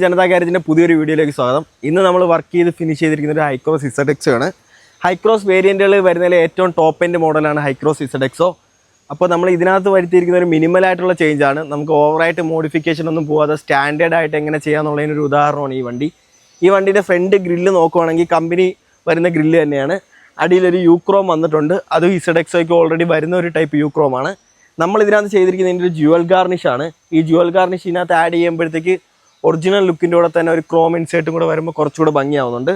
ജനതാ ഗാരേജിന്റെ പുതിയൊരു വീഡിയോയിലേക്ക് സ്വാഗതം. ഇന്ന് നമ്മൾ വർക്ക് ചെയ്ത് ഫിനിഷ് ചെയ്തിരിക്കുന്ന ഒരു ഹൈക്രോസ് ZX ആണ്. ഹൈക്രോസ് വേരിയന്റുകൾ വരുന്നതിലെ ഏറ്റവും ടോപ്പ് എൻഡ് മോഡലാണ് ഹൈക്രോസ് ZX. അപ്പോൾ നമ്മൾ ഇതിനകത്ത് വരുത്തിയിരിക്കുന്ന ഒരു മിനിമലായിട്ടുള്ള ചേഞ്ച് ആണ്. നമുക്ക് ഓവറായിട്ട് മോഡിഫിക്കേഷൻ ഒന്നും പോകാതെ സ്റ്റാൻഡേർഡ് ആയിട്ട് എങ്ങനെ ചെയ്യാന്നുള്ളതിനൊരു ഉദാഹരണമാണ് ഈ വണ്ടി. ഈ വണ്ടിയുടെ ഫ്രണ്ട് ഗ്രില്ല് നോക്കുവാണെങ്കിൽ കമ്പനി വരുന്ന ഗ്രില്ല് തന്നെയാണ്. അടിയിലൊരു യൂക്രോം വന്നിട്ടുണ്ട്. അതും ZXക്ക് ഓൾറെഡി വരുന്ന ഒരു ടൈപ്പ് യൂക്രോമാണ്. നമ്മൾ ഇതിനകത്ത് ചെയ്തിരിക്കുന്നതിൻ്റെ ഒരു ജുവൽ ഗാർണിഷ് ആണ്. ഈ ജുവൽ ഗാർണിഷ് ഇതിനകത്ത് ആഡ് ചെയ്യുമ്പോഴത്തേക്ക് ഒറിജിനൽ ലുക്കിൻ്റെ കൂടെ തന്നെ ഒരു ക്രോം ഇൻസേർട്ടും കൂടെ വരുമ്പോൾ കുറച്ചുകൂടെ ഭംഗിയാവുന്നുണ്ട്.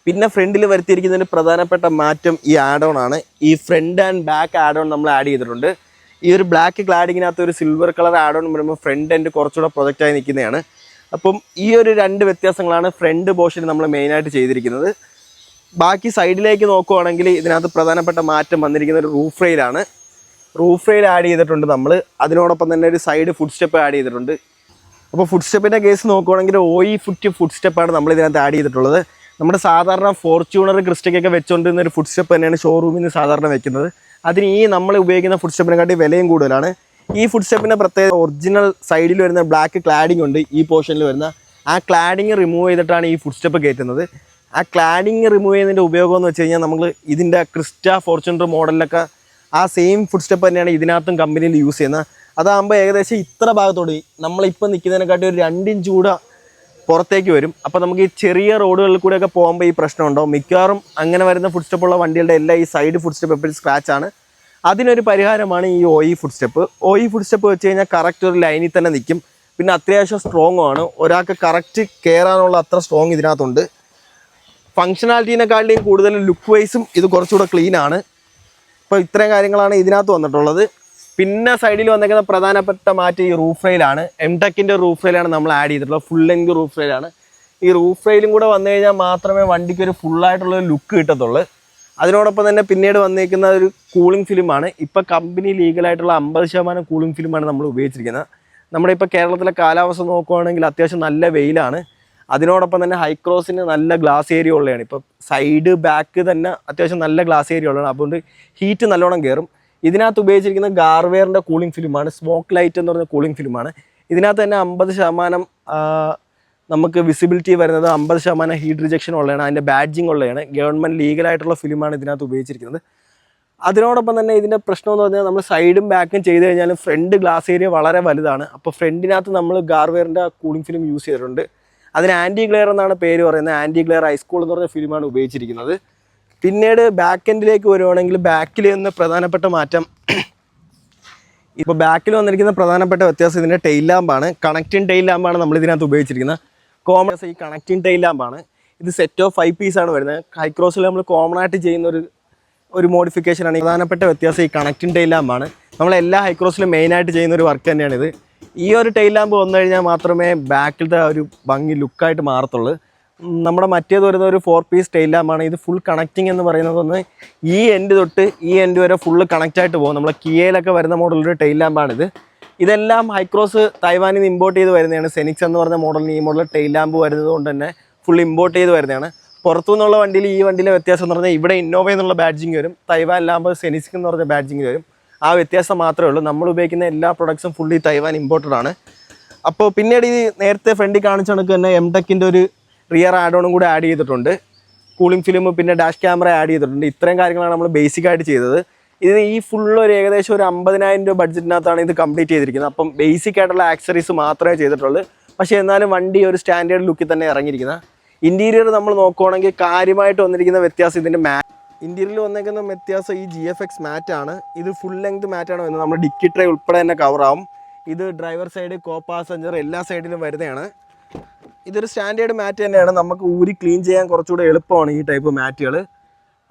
പിന്നെ ഫ്രണ്ടിൽ വരുത്തിയിരിക്കുന്നതിന് പ്രധാനപ്പെട്ട മാറ്റം ഈ ആഡ് ഓൺ ആണ്. ഈ front and back add on നമ്മൾ ആഡ് ചെയ്തിട്ടുണ്ട്. ഈ ഒരു ബ്ലാക്ക് ക്ലാഡിങ്ങിനകത്ത് ഒരു സിൽവർ കളർ ആഡ് ഓൺ വരുമ്പോൾ ഫ്രണ്ട് എൻഡ് കുറച്ചുകൂടെ പ്രൊജക്റ്റായി നിൽക്കുന്നതാണ്. അപ്പം ഈ ഒരു രണ്ട് വ്യത്യാസങ്ങളാണ് ഫ്രണ്ട് പോർഷന് നമ്മൾ മെയിനായിട്ട് ചെയ്തിരിക്കുന്നത്. ബാക്കി സൈഡിലേക്ക് നോക്കുവാണെങ്കിൽ ഇതിനകത്ത് പ്രധാനപ്പെട്ട മാറ്റം വന്നിരിക്കുന്ന ഒരു റൂഫ് റെയിലാണ്. റൂഫ് റെയിൽ ആഡ് ചെയ്തിട്ടുണ്ട് നമ്മൾ. അതിനോടൊപ്പം തന്നെ ഒരു സൈഡ് ഫുഡ് സ്റ്റെപ്പ് ആഡ് ചെയ്തിട്ടുണ്ട്. അപ്പോൾ ഫുഡ് സ്റ്റെപ്പിൻ്റെ കേസ് നോക്കുവാണെങ്കിൽ OE ഫുഡ് സ്റ്റെപ്പാണ് നമ്മൾ ഇതിനകത്ത് ആഡ് ചെയ്തിട്ടുള്ളത്. നമ്മുടെ സാധാരണ ഫോർച്യൂണർ ക്രിസ്റ്റയ്ക്കൊക്കെ വെച്ചുകൊണ്ടിരുന്ന ഒരു ഫുഡ് സ്റ്റെപ്പ് തന്നെയാണ് ഷോറൂമിൽ നിന്ന് സാധാരണ വെക്കുന്നത്. അതിന് ഈ നമ്മൾ ഉപയോഗിക്കുന്ന ഫുഡ് സ്റ്റെപ്പിനെക്കാട്ടി വിലയും കൂടുതലാണ്. ഈ ഫുഡ് സ്റ്റെപ്പിൻ്റെ പ്രത്യേക ഒറിജിനൽ സൈഡിൽ വരുന്ന ബ്ലാക്ക് ക്ലാഡിംഗ് ഉണ്ട്. ഈ പോർഷനിൽ വരുന്ന ആ ക്ലാഡിങ് റിമൂവ് ചെയ്തിട്ടാണ് ഈ ഫുഡ് സ്റ്റെപ്പ് കയറ്റുന്നത്. ആ ക്ലാഡിങ് റിമൂവ് ചെയ്യുന്നതിൻ്റെ ഉപയോഗം എന്ന് വെച്ച് കഴിഞ്ഞാൽ നമ്മൾ ഇതിൻ്റെ ക്രിസ്റ്റ ഫോർച്യൂണർ മോഡലിലൊക്കെ ആ സെയിം ഫുഡ് സ്റ്റെപ്പ് തന്നെയാണ് ഇതിനകത്തും കമ്പനിയിൽ യൂസ് ചെയ്യുന്നത്. അതാകുമ്പോൾ ഏകദേശം ഇത്ര ഭാഗത്തോട് നമ്മളിപ്പോൾ നിൽക്കുന്നതിനെക്കാട്ടി ഒരു 2 ഇഞ്ച് കൂടെ പുറത്തേക്ക് വരും. അപ്പോൾ നമുക്ക് ഈ ചെറിയ റോഡുകളിൽ കൂടെയൊക്കെ പോകുമ്പോൾ ഈ പ്രശ്നമുണ്ടാവും. മിക്കവാറും അങ്ങനെ വരുന്ന ഫുഡ് സ്റ്റെപ്പുള്ള വണ്ടികളുടെ എല്ലാം ഈ സൈഡ് ഫുഡ് സ്റ്റെപ്പ് എപ്പോഴും സ്ക്രാച്ചാണ്. അതിനൊരു പരിഹാരമാണ് ഈ OE food step. OE food step വെച്ച് കഴിഞ്ഞാൽ കറക്റ്റ് ഒരു ലൈനിൽ തന്നെ നിൽക്കും. പിന്നെ അത്യാവശ്യം സ്ട്രോങ്ങും ആണ്. ഒരാൾക്ക് കറക്റ്റ് കയറാനുള്ള അത്ര സ്ട്രോങ് ഇതിനകത്തുണ്ട്. ഫങ്ഷനാലിറ്റീനെക്കാട്ടിയും കൂടുതൽ ലുക്ക് വൈസും ഇത് കുറച്ചുകൂടെ ക്ലീനാണ്. അപ്പോൾ ഇത്രയും കാര്യങ്ങളാണ് ഇതിനകത്ത് വന്നിട്ടുള്ളത്. പിന്നെ സൈഡിൽ വന്നേക്കുന്ന പ്രധാനപ്പെട്ട മാറ്റം ഈ റൂഫ് റെയിലാണ്. എംടെക്കിൻ്റെ റൂഫ് റെയിലാണ് നമ്മൾ ആഡ് ചെയ്തിട്ടുള്ളത്. ഫുൾ ലെങ്ത് റൂഫ് റെയിലാണ്. ഈ റൂഫ് റെയിലും കൂടെ വന്നു കഴിഞ്ഞാൽ മാത്രമേ വണ്ടിക്ക് ഒരു ഫുള്ളായിട്ടുള്ള ലുക്ക് കിട്ടത്തുള്ളൂ. അതിനോടൊപ്പം തന്നെ പിന്നീട് വന്നേക്കുന്ന ഒരു കൂളിംഗ് ഫിലിമാണ്. ഇപ്പോൾ കമ്പനി ലീഗലായിട്ടുള്ള 50% കൂളിംഗ് ഫിലിമാണ് നമ്മൾ ഉപയോഗിച്ചിരിക്കുന്നത്. നമ്മുടെ ഇപ്പോൾ കേരളത്തിലെ കാലാവസ്ഥ നോക്കുകയാണെങ്കിൽ അത്യാവശ്യം നല്ല വെയിലാണ്. അതിനോടൊപ്പം തന്നെ ഹൈക്രോസിന് നല്ല ഗ്ലാസ് ഏരിയ ഉള്ളതാണ്. ഇപ്പോൾ സൈഡ് ബാക്ക് തന്നെ അത്യാവശ്യം നല്ല ഗ്ലാസ് ഏരിയ ഉള്ളതാണ്. അതുകൊണ്ട് ഹീറ്റ് നല്ലോണം കയറും. ഇതിനകത്ത് ഉപയോഗിച്ചിരിക്കുന്ന ഗാർവെയറിൻ്റെ കൂളിംഗ് ഫിലിമാണ്. സ്മോക്ക് ലൈറ്റ് എന്ന് പറഞ്ഞ കൂളിംഗ് ഫിലിമാണ്. ഇതിനകത്ത് തന്നെ 50% നമുക്ക് വിസിബിലിറ്റി വരുന്നത്, 50% ഹീറ്റ് റിജക്ഷൻ ഉള്ളതാണ്. അതിൻ്റെ ബാഡ്ജിങ് ഉള്ളതാണ്. ഗവൺമെൻറ് ലീഗലായിട്ടുള്ള ഫിലിമാണ് ഇതിനകത്ത് ഉപയോഗിച്ചിരിക്കുന്നത്. അതിനോടൊപ്പം തന്നെ ഇതിൻ്റെ പ്രശ്നം എന്ന് പറഞ്ഞാൽ നമ്മൾ സൈഡും ബാക്കും ചെയ്ത് കഴിഞ്ഞാലും ഫ്രണ്ട് ഗ്ലാസ് ഏരിയ വളരെ വലുതാണ്. അപ്പോൾ ഫ്രണ്ടിനകത്ത് നമ്മൾ ഗാർവെയറിൻ്റെ കൂളിംഗ് ഫിലിം യൂസ് ചെയ്തിട്ടുണ്ട്. അതിന് ആൻറ്റി ഗ്ലെയർ എന്നാണ് പേര് പറയുന്നത്. ആൻറ്റി ഗ്ലെയർ ഹൈസ്കൂൾ എന്ന് പറഞ്ഞ ഫിലിമാണ് ഉപയോഗിച്ചിരിക്കുന്നത്. പിന്നീട് ബാക്ക് എൻഡിലേക്ക് വരുവാണെങ്കിൽ ബാക്കിൽ നിന്ന് പ്രധാനപ്പെട്ട മാറ്റം, ഇപ്പോൾ ബാക്കിൽ വന്നിരിക്കുന്ന പ്രധാനപ്പെട്ട വ്യത്യാസം ഇതിൻ്റെ ടെയിൽ ലാമ്പാണ്. കണക്റ്റിംഗ് ടെയിൽ ലാമ്പാണ് നമ്മൾ ഇതിനകത്ത് ഉപയോഗിച്ചിരിക്കുന്നത്. കോമൺ ഈ കണക്റ്റിംഗ് ടെയിൽ ലാമ്പാണ്. ഇത് സെറ്റ് ഓഫ് 5 പീസാണ് വരുന്നത്. ഹൈക്രോസിൽ നമ്മൾ കോമൺ ആയിട്ട് ചെയ്യുന്ന ഒരു മോഡിഫിക്കേഷനാണ്. പ്രധാനപ്പെട്ട വ്യത്യാസം ഈ കണക്റ്റിംഗ് ടെയിൽ ലാമ്പാണ്. നമ്മളെല്ലാ ഹൈക്രോസിലും മെയിനായിട്ട് ചെയ്യുന്ന ഒരു വർക്ക് തന്നെയാണിത്. ഈ ഒരു ടെയിൽ ലാമ്പ് വന്നു കഴിഞ്ഞാൽ മാത്രമേ ബാക്കിലത്തെ ഒരു ഭംഗി ലുക്കായിട്ട് മാറത്തുള്ളൂ. നമ്മുടെ മറ്റേത് വരുന്ന ഒരു 4 പീസ് ടെയിൽ ലാമ്പാണ്. ഇത് ഫുൾ കണക്റ്റിംഗ് എന്ന് പറയുന്നത് ഒന്ന് ഈ എൻഡ് തൊട്ട് ഈ എൻഡ് വരെ ഫുള്ള് കണക്റ്റായിട്ട് പോകും. നമ്മളെ കിയയിലൊക്കെ വരുന്ന മോഡലൊരു ടെയിൽ ലാമ്പാണിത്. ഇതെല്ലാം ഹൈക്രോസ് തൈവാനിൽ നിന്ന് ഇമ്പോർട്ട് ചെയ്ത് വരുന്നതാണ്. സെനിക്സ് എന്ന് പറഞ്ഞ മോഡലിന് ഈ മോഡൽ ടെയിൽ ലാമ്പ് വരുന്നത് കൊണ്ട് തന്നെ ഫുൾ ഇമ്പോർട്ട് ചെയ്ത് വരുന്നതാണ്. പുറത്തുനിന്നുള്ള വണ്ടിയിൽ ഈ വണ്ടിയിലെ വ്യത്യാസം എന്ന് പറഞ്ഞാൽ ഇവിടെ ഇന്നോവ എന്നുള്ള ബാഡ്ജിങ് വരും, തൈവാൻ ലാമ്പ് സെനിക്സ് എന്ന് പറഞ്ഞ ബാഡ്ജിങ് വരും. ആ വ്യത്യാസം മാത്രമേ ഉള്ളൂ. നമ്മൾ ഉപയോഗിക്കുന്ന എല്ലാ പ്രൊഡക്ട്സും ഫുള്ളി തൈവാൻ ഇമ്പോർട്ടഡ് ആണ്. അപ്പോൾ പിന്നീട് ഈ നേരത്തെ ഫ്രണ്ടിൽ കാണിച്ച കണക്ക് തന്നെ എംടെക്കിൻ്റെ ഒരു റിയർ ആഡ് ഓണും കൂടെ ആഡ് ചെയ്തിട്ടുണ്ട്. കൂളിംഗ് ഫിലിം പിന്നെ ഡാഷ് ക്യാമറ ആഡ് ചെയ്തിട്ടുണ്ട്. ഇത്രയും കാര്യങ്ങളാണ് നമ്മൾ ബേസിക്കായിട്ട് ചെയ്തത്. ഇത് ഈ ഫുള്ള് ഒരു ഏകദേശം ഒരു 50,000 രൂപ ബഡ്ജറ്റിനകത്താണ് ഇത് കംപ്ലീറ്റ് ചെയ്തിരിക്കുന്നത്. അപ്പം ബേസിക് ആയിട്ടുള്ള ആക്സറീസ് മാത്രമേ ചെയ്തിട്ടുള്ളൂ. പക്ഷേ എന്നാലും വണ്ടി ഒരു സ്റ്റാൻഡേർഡ് ലുക്കിൽ തന്നെ ഇറങ്ങിയിരിക്കുന്നത്. ഇൻറ്റീരിയർ നമ്മൾ നോക്കുവാണെങ്കിൽ കാര്യമായിട്ട് വന്നിരിക്കുന്ന വ്യത്യാസം ഇതിൻ്റെ ഇൻറ്റീരിയറിൽ വന്നേക്കുന്ന വ്യത്യാസം ഈ GFX മാറ്റാണ്. ഇത് ഫുൾ ലെങ്ത് മാറ്റാണ് വരുന്നത്. നമ്മുടെ ഡിക്കി ട്രേ ഉൾപ്പെടെ തന്നെ കവറാവും. ഇത് ഡ്രൈവർ സൈഡ്, കോ പാസഞ്ചർ എല്ലാ സൈഡിലും വരുന്നതാണ്. ഇതൊരു സ്റ്റാൻഡേർഡ് മാറ്റ് തന്നെയാണ്. നമുക്ക് ഊരി ക്ലീൻ ചെയ്യാൻ കുറച്ചുകൂടെ എളുപ്പമാണ് ഈ ടൈപ്പ് മാറ്റുകൾ.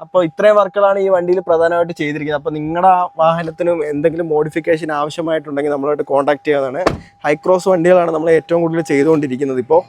അപ്പോൾ ഇത്രയും വർക്കുകളാണ് ഈ വണ്ടിയിൽ പ്രധാനമായിട്ട് ചെയ്തിരിക്കുന്നത്. അപ്പോൾ നിങ്ങളുടെ വാഹനത്തിനും എന്തെങ്കിലും മോഡിഫിക്കേഷൻ ആവശ്യമായിട്ടുണ്ടെങ്കിൽ നമ്മളായിട്ട് കോൺടാക്ട് ചെയ്യാവുന്നതാണ്. ഹൈക്രോസ് വണ്ടികളാണ് നമ്മൾ ഏറ്റവും കൂടുതൽ ചെയ്തുകൊണ്ടിരിക്കുന്നത് ഇപ്പോൾ.